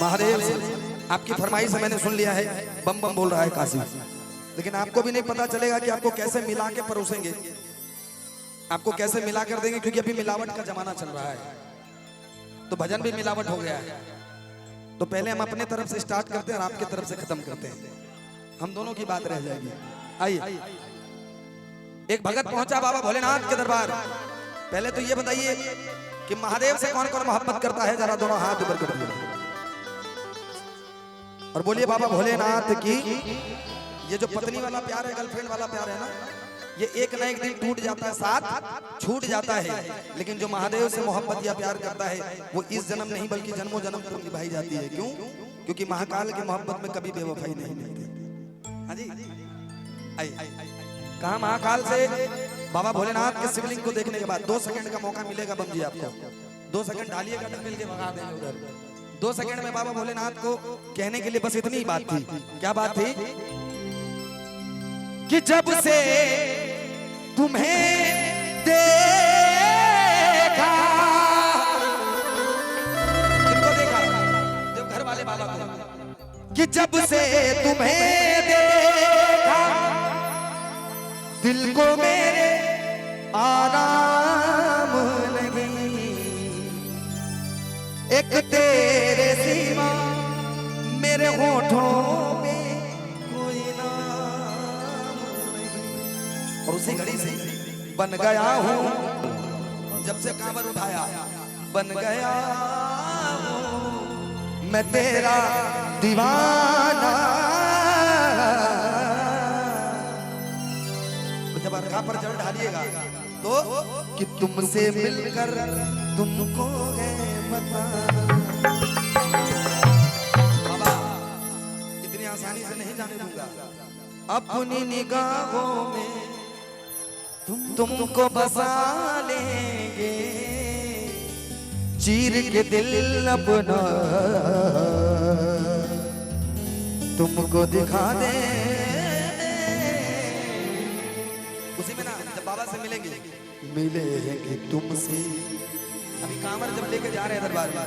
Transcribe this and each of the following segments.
महादेव आपकी फरमाइश मैंने सुन लिया है, बम बम बोल रहा है काशी, लेकिन आपको भी नहीं पता चलेगा कि आपको कैसे मिला के परोसेंगे, आपको कैसे मिला कर देंगे, क्योंकि अभी मिलावट का जमाना चल रहा है, तो भजन भी मिलावट हो गया है। तो पहले हम अपने तरफ से स्टार्ट करते हैं और आपके तरफ से खत्म करते हैं, हम दोनों की बात रह जाएगी। आइए, एक भगत पहुंचा बाबा भोलेनाथ के दरबार। पहले तो ये बताइए कि महादेव से कौन कौन मोहब्बत करता है, जरा दोनों हाथ ऊपर कर दिए और बोलिए बाबा भोलेनाथ की। ये जो पत्नी वाला प्यार है, गर्लफ्रेंड वाला प्यार है ना, ये एक ना एक दिन टूट जाता है, साथ छूट जाता है, लेकिन जो महादेव से मोहब्बत या प्यार करता है वो इस जन्म नहीं बल्कि जन्मों जन्म तक निभाई जाती है। क्यों? क्योंकि महाकाल की मोहब्बत में कभी बेवफाई नहीं मिलती। हाँ जी, आइए, कहा महाकाल से बाबा भोलेनाथ के शिवलिंग को देखने के बाद 2 सेकंड का मौका मिलेगा बम जी आपको, 2 सेकंड डालिएगा तो मिल के भगा देंगे उधर। 2 सेकंड में बाबा भोलेनाथ को कहने के लिए बस इतनी ही बात थी। क्या बात थी? कि जब से तुम्हें देखा, किनको देखा? जब घर वाले बाबा को, कि जब से तुम्हें देखा दिल को मेरे आराम नहीं, एक तेरे सिवा मेरे होठों में कोई नाम नहीं। और उसी घड़ी से बन गया हूँ, जब से कांवर उठाया बन गया हूँ मैं तेरा दीवाना। जब अर्घा पर जल ढालिएगा तो कि तुमसे मिलकर तुमको है बताना। बाबा इतनी आसानी से नहीं जाने दूंगा, अपनी निगाहों में तुमको बसा लेंगे, चीर के दिल अपना तुमको दिखा दे। उसी में ना जब बाबा से मिलेंगे, मिलेंगे तुमसे। अभी कांवर जब लेके जा रहे हैं दरबार में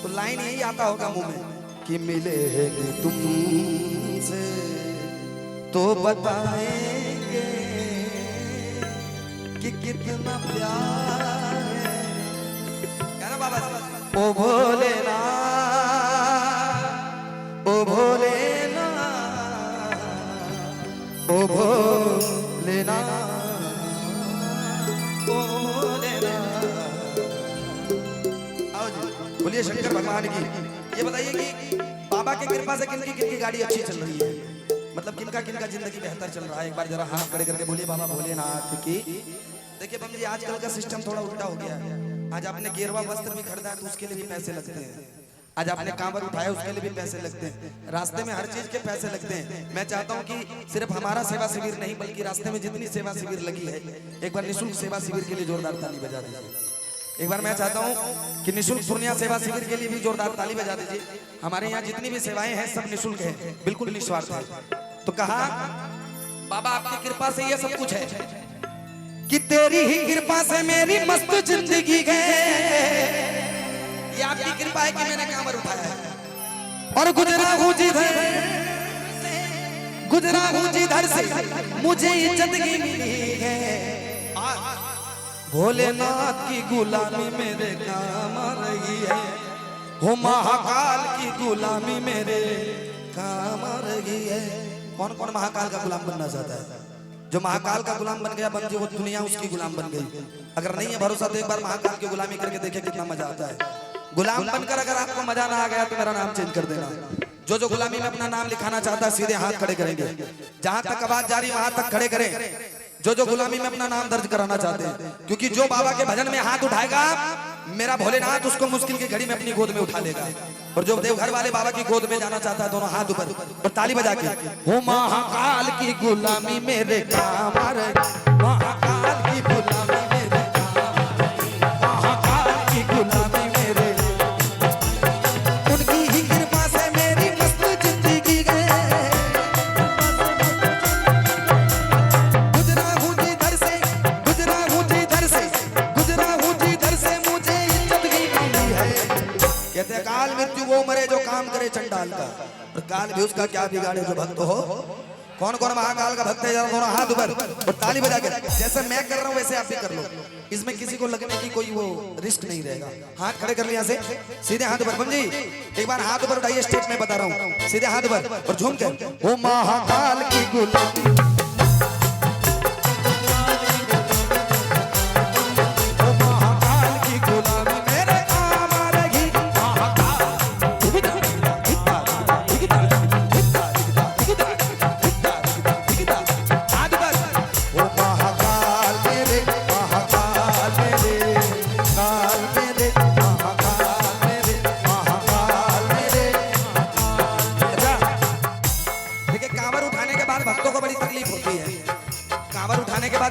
तो लाइन यही आता होगा मुंह में कि मिलेंगे तुमसे तो बताएंगे कि कितना प्यार है। क्या ना बाबा से? ओ भोलेनाथ, ओ भोलेनाथ, ओ भोलेनाथ, ओ भोलेनाथ। आओ जी, बोलिए शंकर भगवान की। ये बताइए कि बाबा की कृपा से किनकी किनकी गाड़ी अच्छी चल रही है, मतलब किनका किनका जिंदगी बेहतर चल रहा है। एक बार जरा हाथ खड़े करके बोलिए बाबा भोलेनाथ की। देखिए बम जी, आजकल का सिस्टम थोड़ा उल्टा हो गया है। आज आपने गेरवा वस्त्र भी खरीदा है तो उसके लिए भी पैसे लगते हैं, आज आपने कांवर उठाया उसके लिए भी पैसे लगते हैं, रास्ते में हर चीज के पैसे लगते हैं। मैं चाहता हूं कि सिर्फ हमारा सेवा शिविर नहीं बल्कि रास्ते में जितनी सेवा शिविर लगी है, एक बार निःशुल्क सेवा शिविर के लिए जोरदार ताली बजा दीजिए। एक बार मैं चाहता हूं कि निःशुल्क पूर्णिया सेवा शिविर के लिए भी जोरदार ताली बजा दीजिए। हमारे यहाँ जितनी भी सेवाएं हैं सब निःशुल्क है, बिल्कुल निस्वार्थ है। तो कहा बाबा आपकी कृपा से ये सब कुछ है, कि तेरी ही कृपा से मेरी मस्त जिंदगी गए। ये आपकी कृपा है कि मैंने कांवर उठाया है और गुजरा हूँ जिधर से, गुजरा हूँ जिधर से मुझे इज्जत की मिली है। भोलेनाथ की गुलामी मेरे काम आ रही है, हो महाकाल की गुलामी मेरे काम आ रही है। कौन कौन महाकाल का गुलाम बनना चाहता है? जो महाकाल का गुलाम बन गया बन जी, वो दुनिया उसकी गुलाम बन गई। अगर नहीं है भरोसा तो एक बार महाकाल की गुलामी करके देखे कितना मजा आता है। गुलाम बनकर अगर आपको मजा ना आ गया तो मेरा नाम चेंज कर देना। जो गुलामी में अपना नाम लिखाना चाहता है सीधे हाथ खड़े करेंगे, जहां तक आवाज जारी वहां तक खड़े करें। जो गुलामी में अपना नाम दर्ज कराना चाहते हैं, क्योंकि जो बाबा के भजन में हाथ उठाएगा मेरा भोलेनाथ उसको मुश्किल की घड़ी में अपनी गोद में उठा लेगा। और जो देवघर वाले बाबा की गोद में जाना चाहता है दोनों हाथ ऊपर और ताली बजा के, हो महाकाल की गुलामी मेरे काम आ रही, महाकाल की गुलामी मेरे काम आ रही, महाकाल की गुलामी मेरे, उनकी ही कृपा से मेरी मस्त जिंदगी गए। गुजरा हूँ जिधर से, गुजरा हूँ जिधर से, गुजरा हूँ जिधर से मुझे इज्जत की मिली है। कहते हैं काल मृत्यु वो मरे जो काम करे चंडाल का, और काल भी उसका क्या बिगाड़े जो भक्त हो। कौन कौन महाकाल का भक्त है, जरा दोनों हाथ ऊपर और ताली बजा के। जैसे मैं कर रहा हूँ वैसे आप भी कर लो, इसमें किसी को लगने की कोई वो रिस्क नहीं रहेगा। हाथ खड़े कर लिया से सीधे हाथ ऊपर। बम जी एक बार हाथ ऊपर उठाइए, स्टेज में बता रहा हूँ, सीधे हाथ ऊपर और झूम के ओ महाकाल की गुलामी,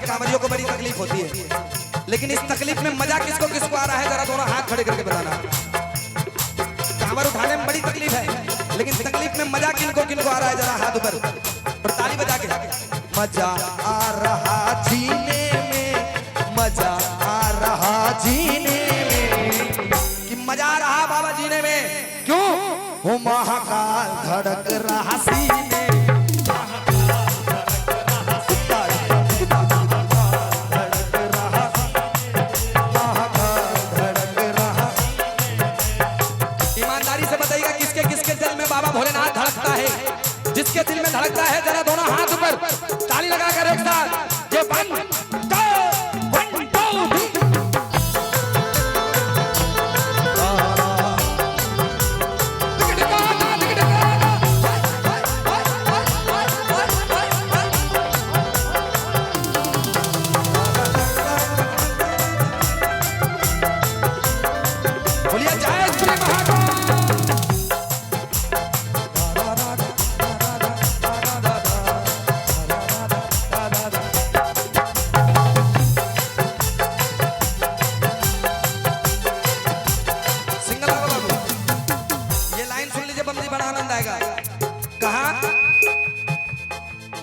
कांवरियों को बड़ी तकलीफ होती है, लेकिन इस तकलीफ में मजा किसको किसको आ रहा है, जरा दोनों हाथ खड़े करके बताना। कांवर उठाने में बड़ी तकलीफ है, लेकिन तकलीफ में मजा किनको किनको आ रहा है, जरा हाथ ऊपर और ताली बजा के। मजा आ रहा जीने में, मजा आ रहा जीने में, कि मजा आ रहा बाबा जीने में। क्यों? वो महाकाल धड़क रहा सीने, भोलेनाथ धड़कता है, जिसके दिल में धड़कता है, जरा दोनों हाथ ऊपर ताली लगाकर एक साथ ये बोलिए जय श्री महाकाल।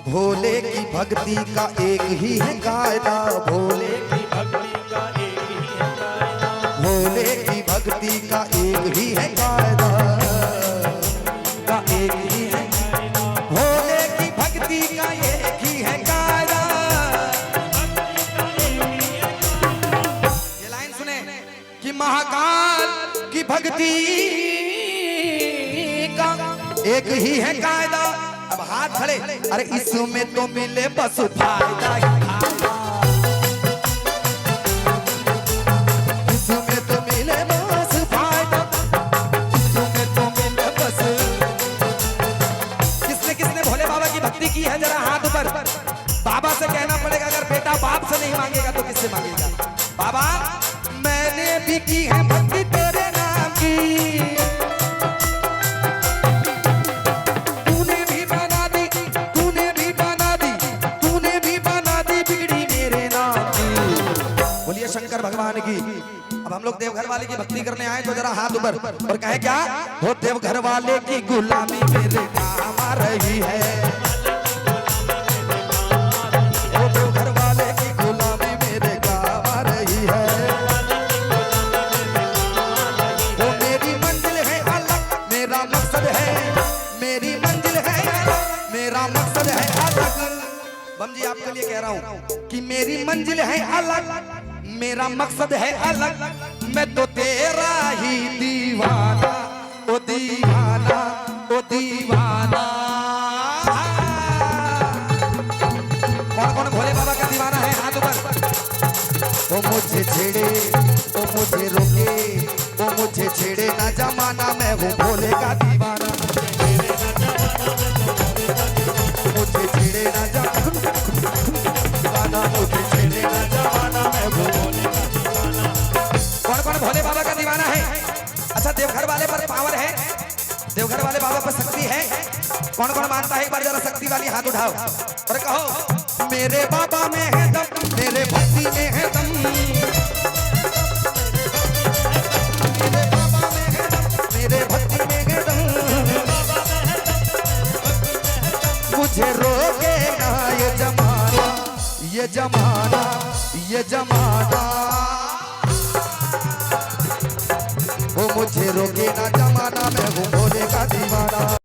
भोले की भक्ति का एक ही है कायदा, भोले की भक्ति का एक ही है कायदा, भोले की भक्ति का एक ही है कायदा, का एक ही है, भोले की भक्ति का एक ही है कायदा। ये लाइन सुने कि महाकाल की भक्ति का एक ही है कायदा। अब हाथ खड़े, अरे इसमें तो मिले बस फायदा ही फायदा, इसमें तो मिले बस फायदा, इसमें तो मिले बस। किसने किसने भोले बाबा की भक्ति की है, जरा हाथ ऊपर। बाबा से कहना पड़ेगा, अगर बेटा बाप से नहीं मांगेगा तो किससे मांगेगा? बाबा मैंने भी की है भक्ति तेरे नाम की, शंकर भगवान की। अब हम लोग देवघर वाले की भक्ति करने आए, तो जरा हाथ ऊपर और कहे क्या हो, देवघर वाले की गुलामी मेरे काम आ रही है, हो देवघर वाले की गुलामी मेरे काम आ रही है, वो मेरी मंजिल है अलग, मेरा मकसद है, मेरी मंजिल है अलग, मेरा मकसद है अलग। बम जी आपके लिए कह रहा हूँ कि मेरी मंजिल है अलग, मेरा मकसद है अलग, मैं तो तेरा ही दीवाना, ओ दीवाना, ओ दीवाना। कौन कौन भोले बाबा का दीवाना है, हाथ ऊपर। वो मुझे छेड़े, वो मुझे रोके, वो मुझे छेड़े ना जमाना, मैं वो भोले का दीवाना, मुझे छेड़े ना जमाना, मुझे छेड़े ना जमाना, मैं वो। कौन कौन भोले बाबा का दीवाना है? अच्छा देवघर वाले पर पावर है, देवघर वाले बाबा पर शक्ति है, कौन कौन मानता है? एक बार जरा शक्ति वाली हाथ उठाओ और कहो मेरे बाबा में है दम, मेरे भक्ति में है दम, मेरे बाबा में है दम, मेरे भक्ति में है दम, मुझे रोके ना ये जमाना, ये जमाना, ये जमाना। वो मुझे रोके ना जमाना, मैं हूँ भोले का दीवाना।